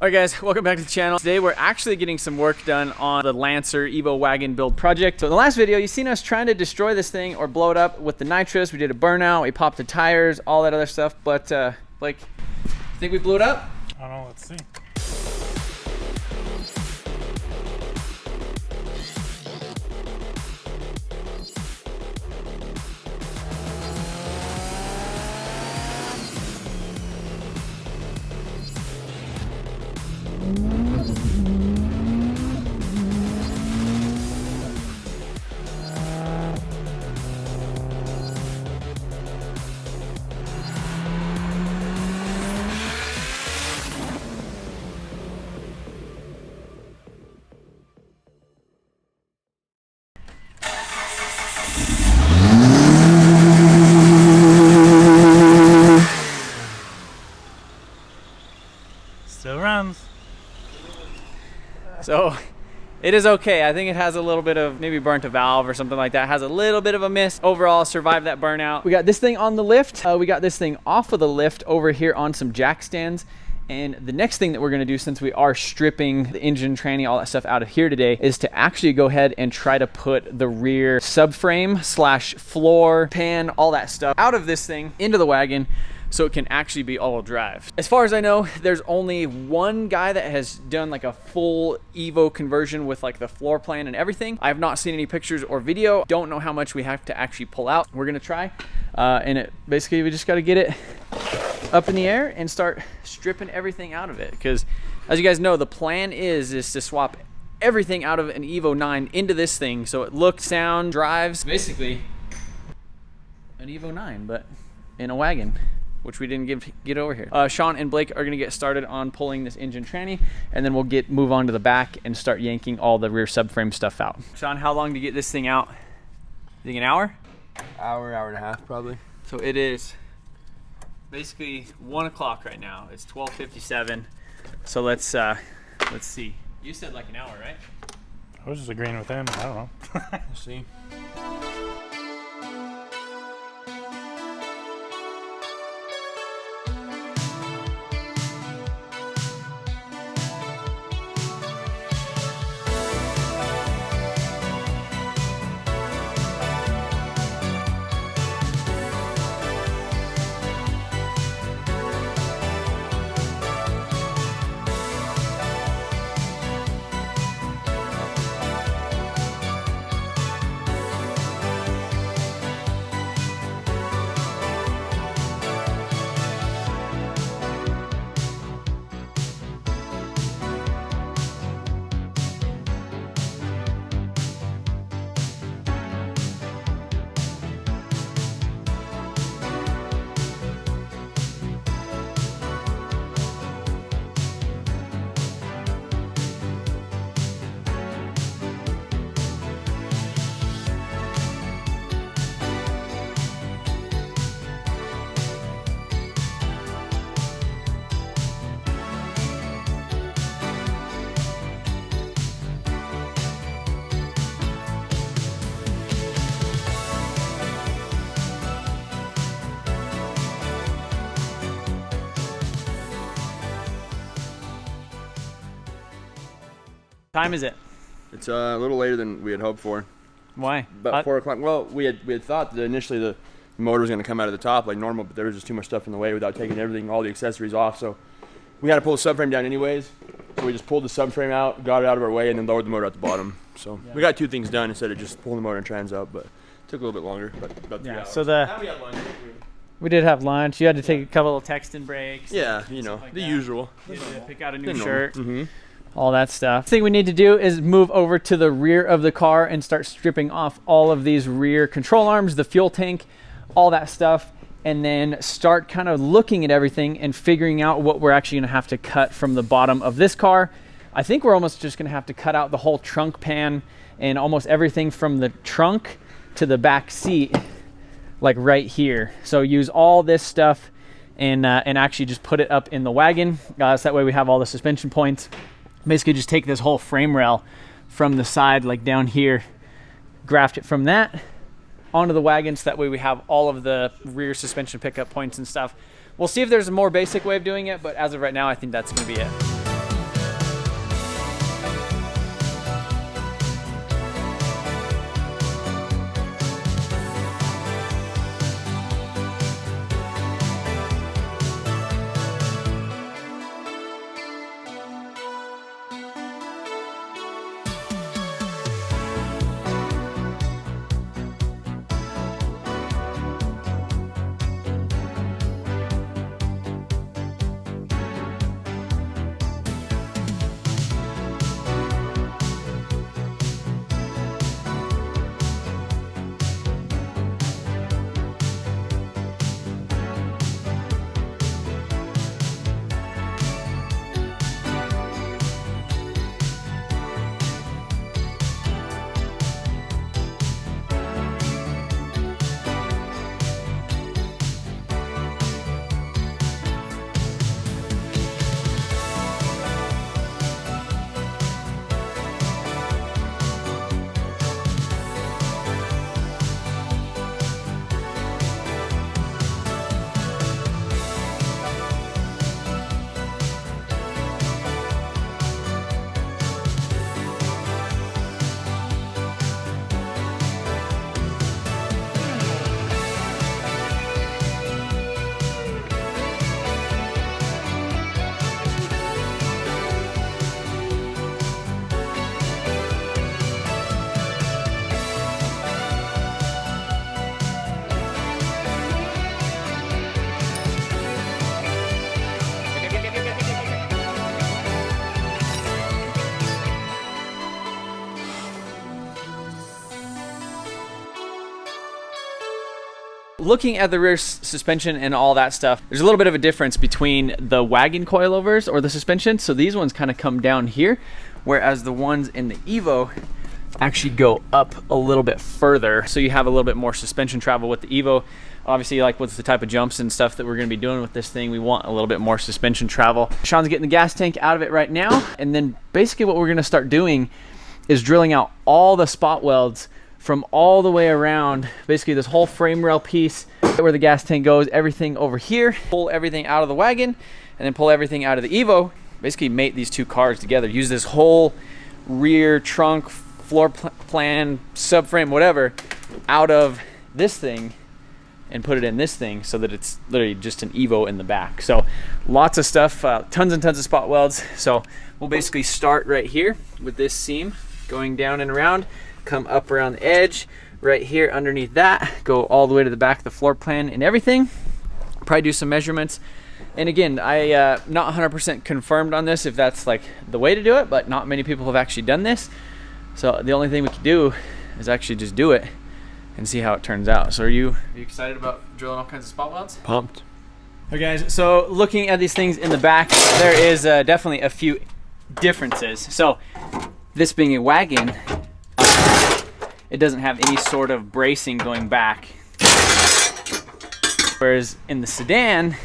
Alright guys, welcome back to the channel. Today we're actually getting some work done on the Lancer Evo Wagon build project. So in the last video, you've seen us trying to destroy this thing or blow it up with the nitrous. We did a burnout, we popped the tires, all that other stuff. But like, think we blew it up? I don't know, let's see. Still runs. So it is okay. I think it has a little bit of maybe burnt a valve or something like that. It has a little bit of a miss. Overall, survived that burnout. We got this thing on the lift. We got this thing off of the lift over here on some jack stands. And the next thing that we're gonna do, since we are stripping the engine, tranny, all that stuff out of here today, is to actually go ahead and try to put the rear subframe slash floor, pan, all that stuff out of this thing into the wagon, so it can actually be all-wheel drive. As far as I know, there's only one guy that has done like a full Evo conversion with like the floor plan and everything. I have not seen any pictures or video. Don't know how much we have to actually pull out. We're gonna try, and basically we just gotta get it up in the air and start stripping everything out of it. Because as you guys know, the plan is to swap everything out of an Evo 9 into this thing, so it looks, sound, drives, basically an Evo 9, but in a wagon, which we didn't get over here. Sean and Blake are gonna get started on pulling this engine tranny, and then we'll move on to the back and start yanking all the rear subframe stuff out. Sean, how long to get this thing out? You think an hour? Hour and a half probably. So it is basically 1 o'clock right now. It's 12:57. So let's see. You said like an hour, right? I was just agreeing with him. I don't know. We'll see. Time is it? It's a little later than we had hoped for. Why? About 4 o'clock. Well, we had thought that initially the motor was going to come out of the top like normal, but there was just too much stuff in the way without taking everything, all the accessories off. So we had to pull the subframe down anyways. So we just pulled the subframe out, got it out of our way, and then lowered the motor at the bottom. So we got 2 things done instead of just pulling the motor and trans out, but it took a little bit longer. But about 3 hours. So we had lunch. we did have lunch. You had to take a couple of texting breaks. Yeah, you know, like the that. usual. You had to pick out a new The shirt. normal. All that stuff. The thing we need to do is move over to the rear of the car and start stripping off all of these rear control arms, the fuel tank, all that stuff, and then start kind of looking at everything and figuring out what we're actually gonna have to cut from the bottom of this car. I think we're almost just gonna have to cut out the whole trunk pan and almost everything from the trunk to the back seat, like right here. So use all this stuff and actually just put it up in the wagon. So that way we have all the suspension points. Basically just take this whole frame rail from the side, like down here, graft it from that onto the wagon, so that way we have all of the rear suspension pickup points and stuff. We'll see if there's a more basic way of doing it, but as of right now, I think that's gonna be it. looking at the rear suspension and all that stuff, there's a little bit of a difference between the wagon coilovers or the suspension. So these ones kind of come down here, whereas the ones in the Evo actually go up a little bit further. So you have a little bit more suspension travel with the Evo. Obviously, like with the type of jumps and stuff that we're gonna be doing with this thing, we want a little bit more suspension travel. Sean's getting the gas tank out of it right now. And then basically what we're gonna start doing is drilling out all the spot welds from all the way around, basically this whole frame rail piece where the gas tank goes, everything over here, pull everything out of the wagon, and then pull everything out of the Evo, basically mate these two cars together, use this whole rear trunk, floor plan, subframe, whatever, out of this thing and put it in this thing so that it's literally just an Evo in the back. So lots of stuff, tons and tons of spot welds. So we'll basically start right here with this seam going down and around, come up around the edge, right here underneath that, go all the way to the back of the floor plan and everything. Probably do some measurements. And again, I not 100% confirmed on this if that's like the way to do it, but not many people have actually done this. So the only thing we can do is actually just do it and see how it turns out. So are you excited about drilling all kinds of spot welds? Pumped. Okay guys, so looking at these things in the back, there is definitely a few differences. So this being a wagon, it doesn't have any sort of bracing going back. Whereas in the sedan,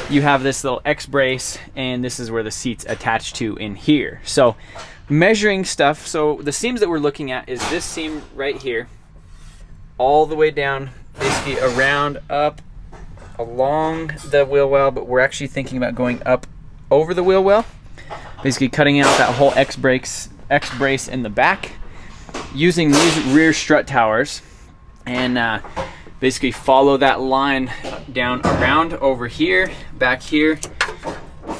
you have this little X brace, and this is where the seat's attached to in here. So measuring stuff, so the seams that we're looking at is this seam right here, all the way down, basically around, up, along the wheel well, but we're actually thinking about going up over the wheel well, basically cutting out that whole X brace in the back, using these rear strut towers, and basically follow that line down around over here, back here,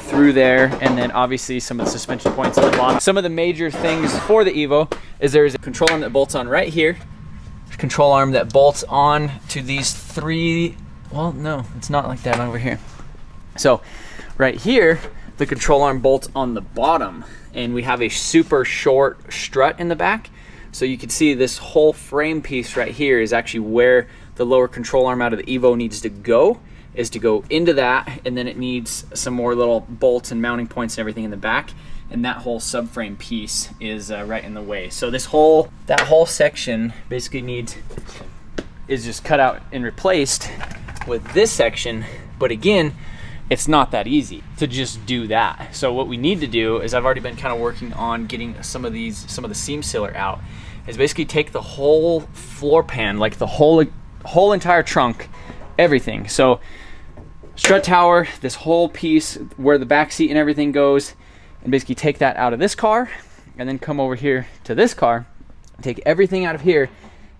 through there, and then obviously some of the suspension points at the bottom. Some of the major things for the Evo is there's a control arm that bolts on right here, control arm that bolts on to these three, well no, it's not like that over here. So right here, the control arm bolts on the bottom, and we have a super short strut in the back. So you can see this whole frame piece right here is actually where the lower control arm out of the Evo needs to go, is to go into that, and then it needs some more little bolts and mounting points and everything in the back, and that whole subframe piece is right in the way. So that whole section basically is just cut out and replaced with this section, but again, it's not that easy to just do that. So what we need to do is, I've already been kind of working on getting some of the seam sealer out, is basically take the whole floor pan, like the whole entire trunk, everything. So strut tower, this whole piece where the back seat and everything goes, and basically take that out of this car, and then come over here to this car, take everything out of here,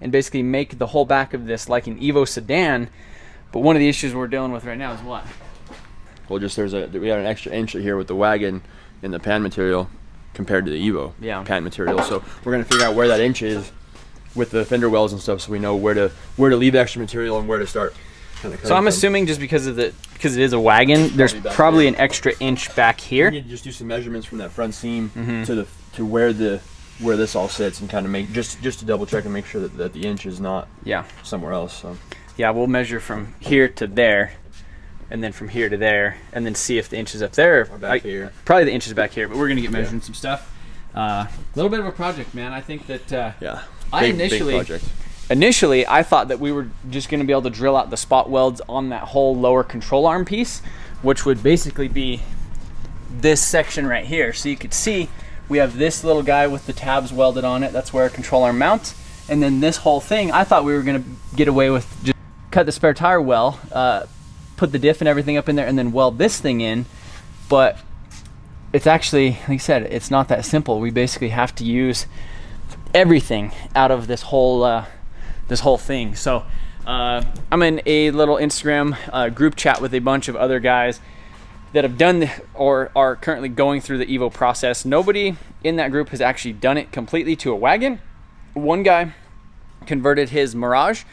and basically make the whole back of this like an Evo sedan. But one of the issues we're dealing with right now is what? Well, just we got an extra inch here with the wagon in the pan material compared to the Evo pan material. So we're gonna figure out where that inch is with the fender wells and stuff, so we know where to leave extra material and where to start. So I'm assuming just because it is a wagon, there's probably an extra inch back here. We need to just do some measurements from that front seam to where this all sits, and kind of make just to double check and make sure that the inch is not somewhere else. So yeah, we'll measure from here to there, and then from here to there, and then see if the inch is up there. Or back here. Probably the inch is back here, but we're gonna get measuring some stuff. A little bit of a project, man. I think that Initially, I thought that we were just going to be able to drill out the spot welds on that whole lower control arm piece, which would basically be this section right here. So you could see we have this little guy with the tabs welded on it. That's where our control arm mounts. And then this whole thing, I thought we were going to get away with just cut the spare tire well, put the diff and everything up in there, and then weld this thing in. But it's actually, like I said, it's not that simple. We basically have to use everything out of this whole thing. So I'm in a little Instagram group chat with a bunch of other guys that have done or are currently going through the Evo process. Nobody in that group has actually done it completely to a wagon. One guy converted his Mirage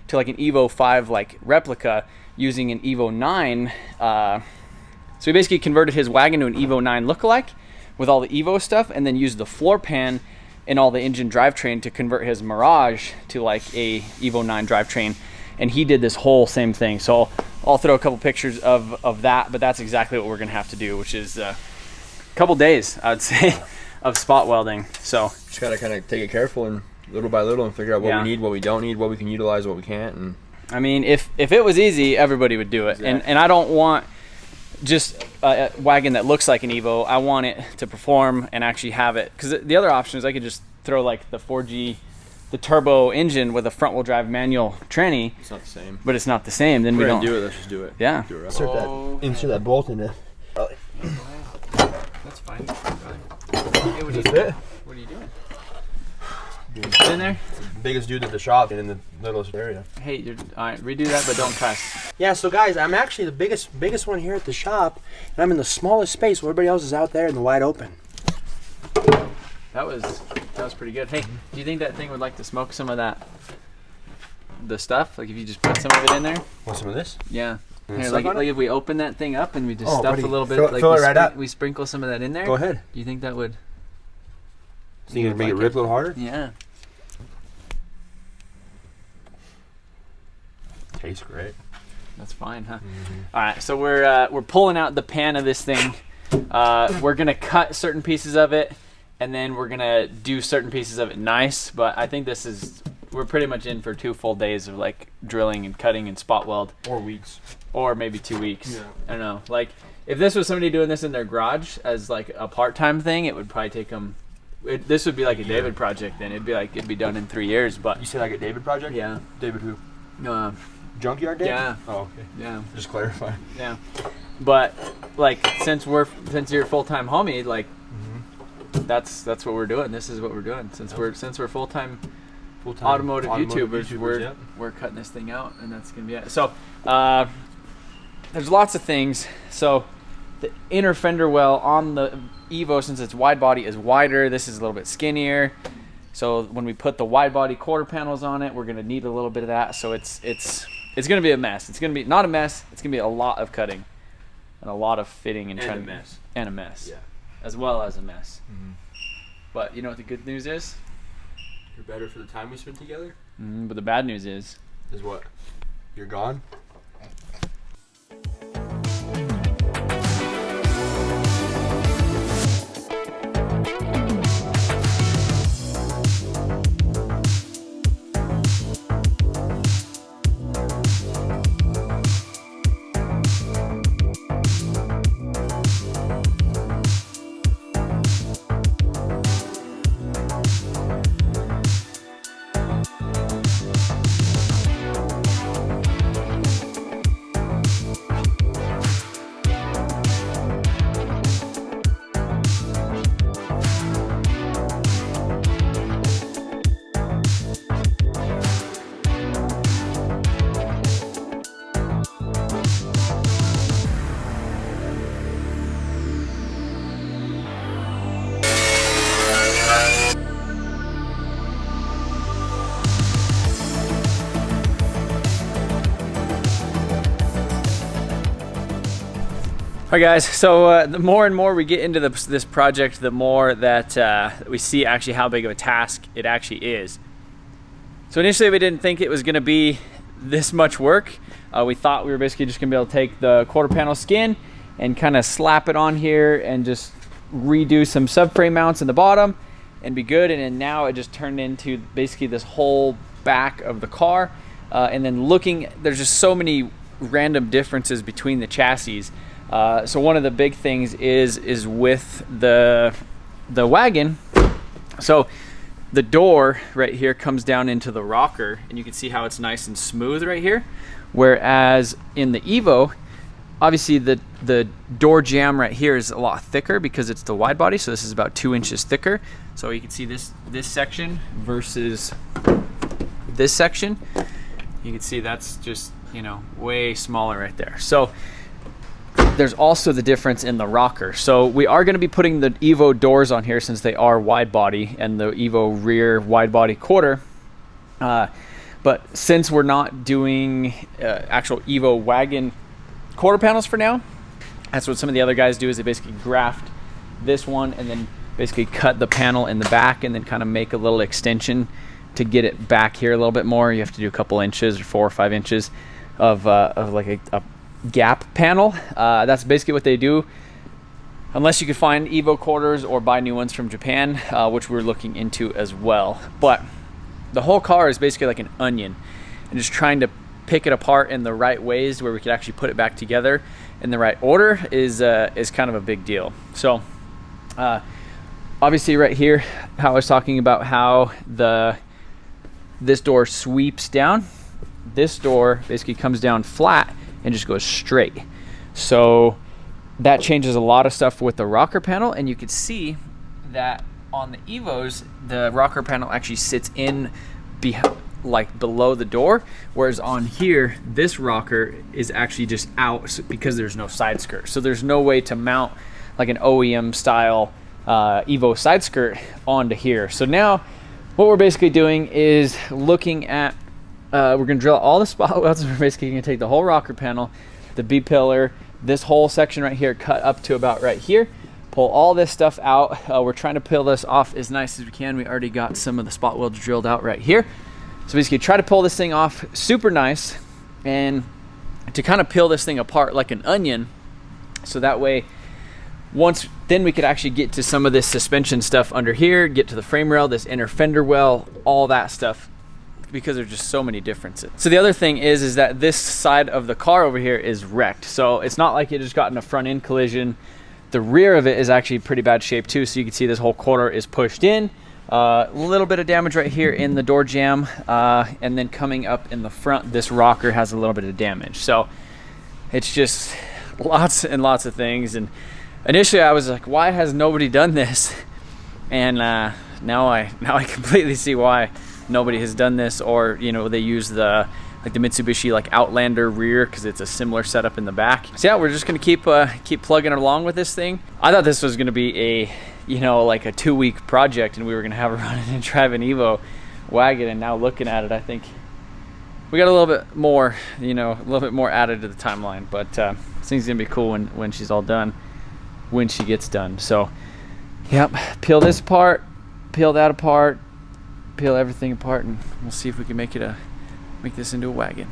to like an Evo 5 like replica using an Evo 9. So he basically converted his wagon to an Evo 9 lookalike with all the Evo stuff, and then used the floor pan and all the engine drivetrain to convert his Mirage to like a Evo 9 drivetrain. and he did this whole same thing. So I'll throw a couple pictures of that, but that's exactly what we're gonna have to do, which is a couple days, I would say, of spot welding. So just gotta kind of take it careful and little by little and figure out what we need, what we don't need, what we can utilize, what we can't. And I mean, if it was easy, everybody would do it. Exactly. And I don't want just a wagon that looks like an Evo. I want it to perform and actually have it. Because the other option is I could just throw like the 4G, the turbo engine with a front wheel drive manual tranny. it's not the same. But it's not the same. Then we don't do it. Let's just do it. Yeah. Do it Insert that bolt in it. That's fine. Hey, what are you doing? Get in there. Biggest dude at the shop and in the littlest area. Hey, all right, redo that, but don't cuss. Yeah, so guys, I'm actually the biggest one here at the shop, and I'm in the smallest space where everybody else is out there in the wide open. That was pretty good. Hey, do you think that thing would like to smoke some of the stuff? Like if you just put some of it in there? Want some of this? Yeah. Here, stuff like on it? if we open that thing up and we just Oh, stuff buddy, a little bit, fill- like fill we, it right up. we sprinkle some of that in there. Go ahead. Do you think that would? Think you can make like it rip a little harder? Yeah. Tastes great. That's fine, huh? All right, so we're pulling out the pan of this thing. We're gonna cut certain pieces of it, and then we're gonna do certain pieces of it nice. But I think we're pretty much in for 2 full days of like drilling and cutting and spot weld, Or weeks. or maybe 2 weeks. Yeah. I don't know. Like if this was somebody doing this in their garage as like a part-time thing, it would probably take them. This would be like a David project. Then it'd be done in 3 years. But You say like a David project? yeah, David who? Junkyard David? yeah, Oh, okay. yeah. Just clarify. Yeah, but like since you're a full-time homie, like that's what we're doing. This is what we're doing since we're full-time automotive YouTubers. We're cutting this thing out, and that's gonna be it. So there's lots of things. So the inner fender well on the Evo, since it's wide body, is wider. This is a little bit skinnier. So when we put the wide body quarter panels on it, we're gonna need a little bit of that. So it's gonna be a mess. It's gonna be not a mess. It's gonna be a lot of cutting and a lot of fitting and trying and a mess. Yeah. As well as a mess. But you know what the good news is? You're better for the time we spent together? But the bad news is Is what? You're gone? All right, guys, so the more and more we get into this project, the more that we see actually how big of a task it actually is. So initially we didn't think it was gonna be this much work. We thought we were basically just gonna be able to take the quarter panel skin and kind of slap it on here and just redo some subframe mounts in the bottom and be good. And then now it just turned into basically this whole back of the car. And then there's just so many random differences between the chassis. So one of the big things is with the wagon. So the door right here comes down into the rocker, and you can see how it's nice and smooth right here. Whereas in the Evo, obviously the door jamb right here is a lot thicker because it's the wide body. So this is about 2 inches thicker. So you can see this section versus this section. You can see that's just, way smaller right there. So there's also the difference in the rocker. So we are going to be putting the Evo doors on here since they are wide body and the Evo rear wide body quarter. But since we're not doing actual Evo wagon quarter panels for now, that's what some of the other guys do, is they basically graft this one and then basically cut the panel in the back and then kind of make a little extension to get it back here a little bit more, you have to do a couple inches or 4 or 5 inches of like a gap panel. That's basically what they do, unless you could find Evo quarters or buy new ones from Japan, which we're looking into as well. But the whole car is basically like an onion, and just trying to pick it apart in the right ways where we could actually put it back together in the right order is kind of a big deal. So obviously right here, how I was talking about how this door sweeps down. This door basically comes down flat and just goes straight. So that changes a lot of stuff with the rocker panel, and you can see that on the Evos, the rocker panel actually sits in like below the door, whereas on here, this rocker is actually just out because there's no side skirt. So there's no way to mount like an OEM style Evo side skirt onto here. So now what we're basically doing is looking at, we're gonna drill all the spot welds. We're basically gonna take the whole rocker panel, the B-pillar, this whole section right here, cut up to about right here, pull all this stuff out. We're trying to peel this off as nice as we can. We already got some of the spot welds drilled out right here. So basically try to pull this thing off super nice, and to kind of peel this thing apart like an onion, so that way then we could actually get to some of this suspension stuff under here, get to the frame rail, this inner fender well, all that stuff, because there's just so many differences. So the other thing is that this side of the car over here is wrecked. So it's not like it just got in a front end collision. The rear of it is actually pretty bad shape too. So you can see this whole quarter is pushed in. A little bit of damage right here in the door jamb, and then coming up in the front, this rocker has a little bit of damage. So it's just lots and lots of things. And initially I was like, why has nobody done this? And now I completely see why nobody has done this. Or, you know, they use the Mitsubishi like Outlander rear because it's a similar setup in the back. So yeah, we're just gonna keep plugging along with this thing. I thought this was gonna be like a 2-week project, and we were gonna have a run and drive an Evo wagon. And now looking at it, I think we got a little bit more, a little bit more added to the timeline. But this thing's gonna be cool when she's all done, when she gets done. So yep, peel this apart, peel that apart, peel everything apart, and we'll see if we can make this into a wagon.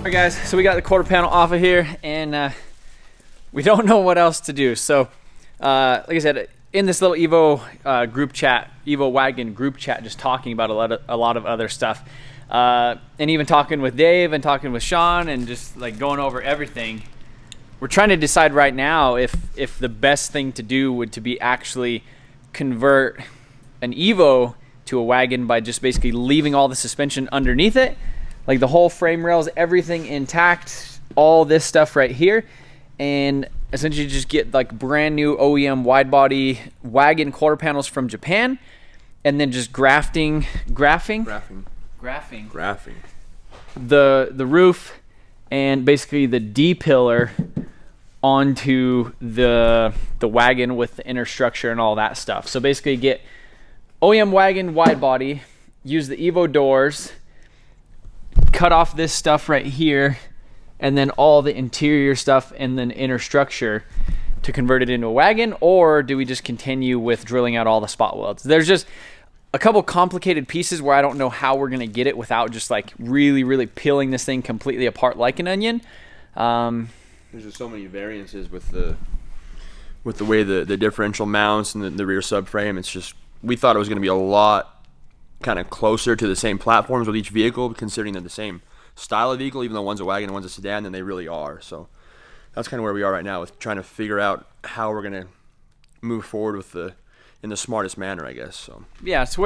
All right guys, so we got the quarter panel off of here, and we don't know what else to do. So like I said, in this little Evo group chat, Evo Wagon group chat, just talking about a lot of other stuff, and even talking with Dave and talking with Sean, and just like going over everything. We're trying to decide right now if the best thing to do would to be actually convert an Evo to a wagon by just basically leaving all the suspension underneath it, like the whole frame rails, everything intact, all this stuff right here, and essentially just get like brand new OEM wide body wagon quarter panels from Japan, and then just graphing the roof, and basically the D pillar onto the wagon with the inner structure and all that stuff. So basically get OEM wagon wide body, use the Evo doors, cut off this stuff right here, and then all the interior stuff and then inner structure to convert it into a wagon? Or do we just continue with drilling out all the spot welds? There's just a couple complicated pieces where I don't know how we're gonna get it without just like really peeling this thing completely apart like an onion. There's just so many variances with the way the differential mounts and the rear subframe. It's just, we thought it was going to be a lot kind of closer to the same platforms with each vehicle, considering they're the same style of vehicle, even though one's a wagon and one's a sedan, than they really are. So that's kind of where we are right now, with trying to figure out how we're going to move forward in the smartest manner, I guess. So yeah, so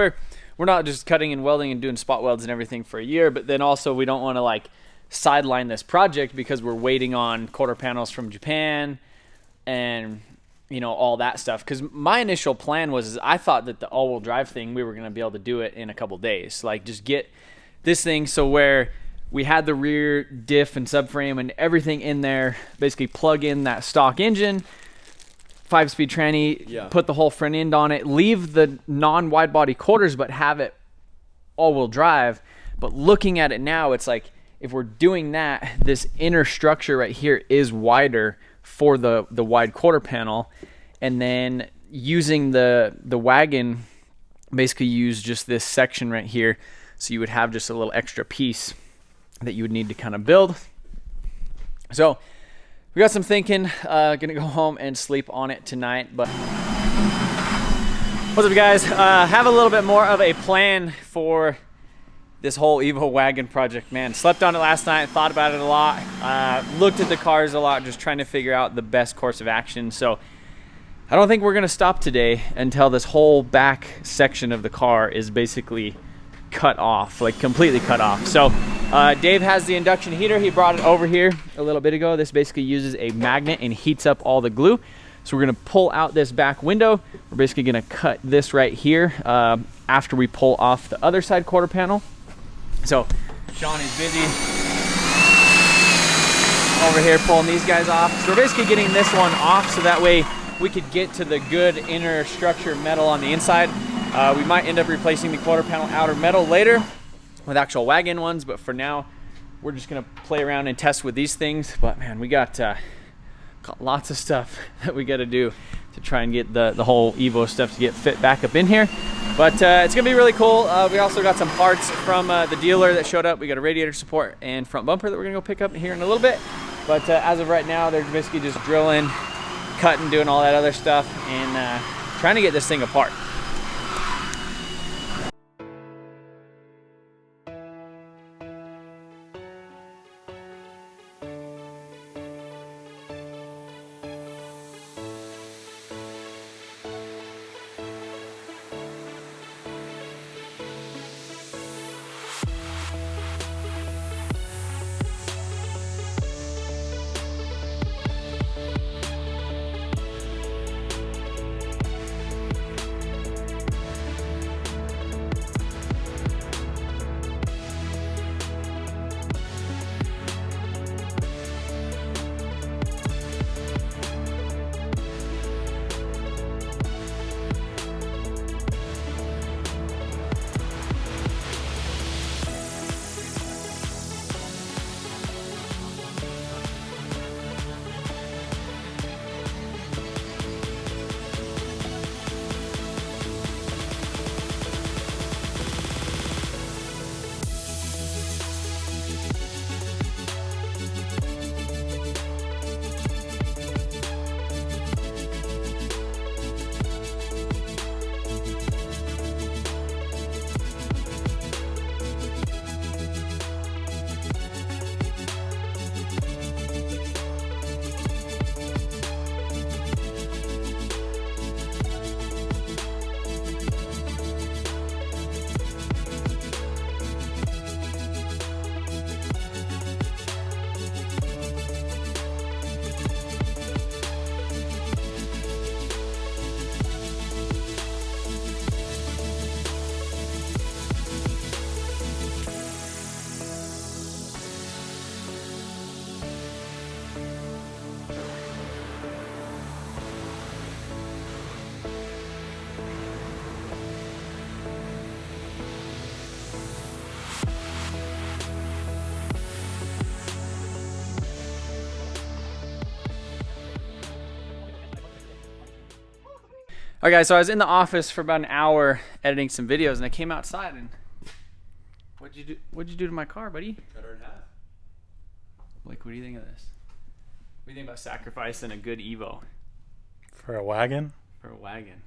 we're not just cutting and welding and doing spot welds and everything for a year, but then also we don't want to like sideline this project because we're waiting on quarter panels from Japan and all that stuff. Because my initial plan was, I thought that the all-wheel drive thing, we were going to be able to do it in a couple days, like just get this thing so where we had the rear diff and subframe and everything in there, basically plug in that stock engine, 5-speed tranny, put the whole front end on it, leave the non-wide body quarters but have it all-wheel drive. But looking at it now, it's like, if we're doing that, this inner structure right here is wider for the wide quarter panel, and then using the wagon, basically use just this section right here, so you would have just a little extra piece that you would need to kind of build. So we got some thinking. Gonna go home and sleep on it tonight. But what's up, you guys? Have a little bit more of a plan for this whole Evo Wagon project. Man, slept on it last night, thought about it a lot, looked at the cars a lot, just trying to figure out the best course of action. So I don't think we're gonna stop today until this whole back section of the car is basically cut off, like completely cut off. So Dave has the induction heater. He brought it over here a little bit ago. This basically uses a magnet and heats up all the glue. So we're gonna pull out this back window. We're basically gonna cut this right here after we pull off the other side quarter panel. So Sean is busy over here pulling these guys off. So we're basically getting this one off so that way we could get to the good inner structure metal on the inside. We might end up replacing the quarter panel outer metal later with actual wagon ones, but for now we're just gonna play around and test with these things. But man, we got lots of stuff that we gotta do to try and get the whole Evo stuff to get fit back up in here. But it's gonna be really cool. We also got some parts from the dealer that showed up. We got a radiator support and front bumper that we're gonna go pick up here in a little bit. But as of right now, they're basically just drilling, cutting, doing all that other stuff, and trying to get this thing apart. right, guys, so I was in the office for about an hour editing some videos, and I came outside, and what'd you do to my car, buddy? Cut her in half. Like, what do you think of this? What do you think about sacrificing a good Evo For a wagon? for a wagon?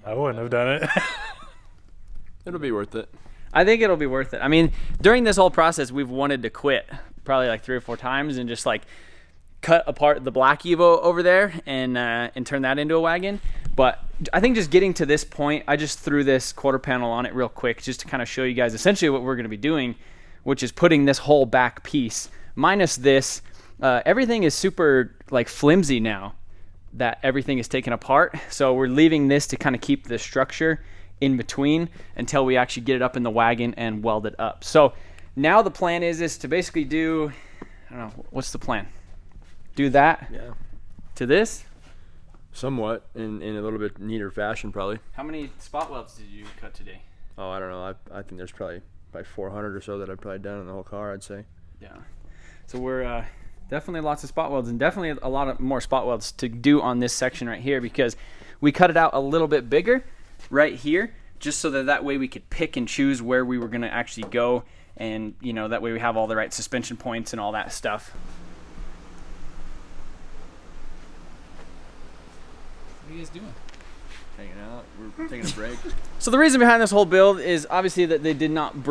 I wouldn't have done it. It'll be worth it. I think it'll be worth it. I mean, during this whole process, we've wanted to quit probably like 3 or 4 times and just like cut apart the black Evo over there and turn that into a wagon. But I think just getting to this point, I just threw this quarter panel on it real quick just to kind of show you guys essentially what we're going to be doing, which is putting this whole back piece minus this. Everything is super like flimsy now that everything is taken apart. So we're leaving this to kind of keep the structure in between until we actually get it up in the wagon and weld it up. So now the plan is to basically do, I don't know, what's the plan? Do that to this? Somewhat, in a little bit neater fashion, probably. How many spot welds did you cut today? Oh, I don't know. I think there's probably 400 or so that I've probably done in the whole car, I'd say. Yeah. So we're definitely lots of spot welds and definitely a lot of more spot welds to do on this section right here because we cut it out a little bit bigger right here just so that way we could pick and choose where we were going to actually go, and you know, that way we have all the right suspension points and all that stuff. What are you guys doing? Hanging out. We're taking a break. So the reason behind this whole build is obviously that they did not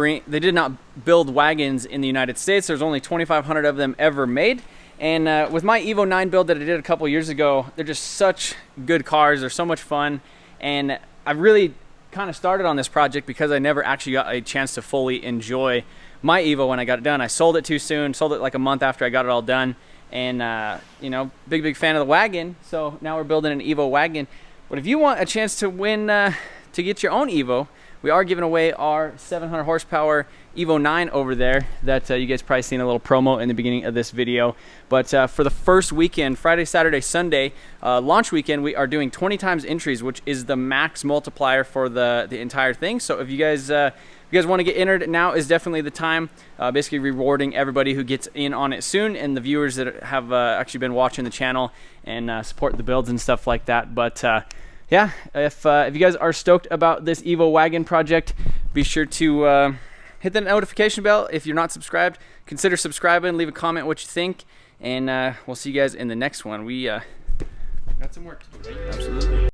build wagons in the United States. There's only 2,500 of them ever made. And with my Evo 9 build that I did a couple years ago, they're just such good cars. They're so much fun. And I really kind of started on this project because I never actually got a chance to fully enjoy my Evo when I got it done. I sold it too soon, sold it like a month after I got it all done. And, you know, big fan of the wagon. So now we're building an Evo wagon. But if you want a chance to win, to get your own Evo, we are giving away our 700 horsepower Evo 9 over there that you guys probably seen a little promo in the beginning of this video. But for the first weekend, Friday, Saturday, Sunday, launch weekend, we are doing 20 times entries, which is the max multiplier for the entire thing. So if you guys want to get entered, now is definitely the time. Basically rewarding everybody who gets in on it soon and the viewers that have actually been watching the channel and support the builds and stuff like that. But yeah, if you guys are stoked about this Evo wagon project, be sure to hit the notification bell. If you're not subscribed, consider subscribing, leave a comment what you think, and we'll see you guys in the next one. We got some work to do, right? Absolutely.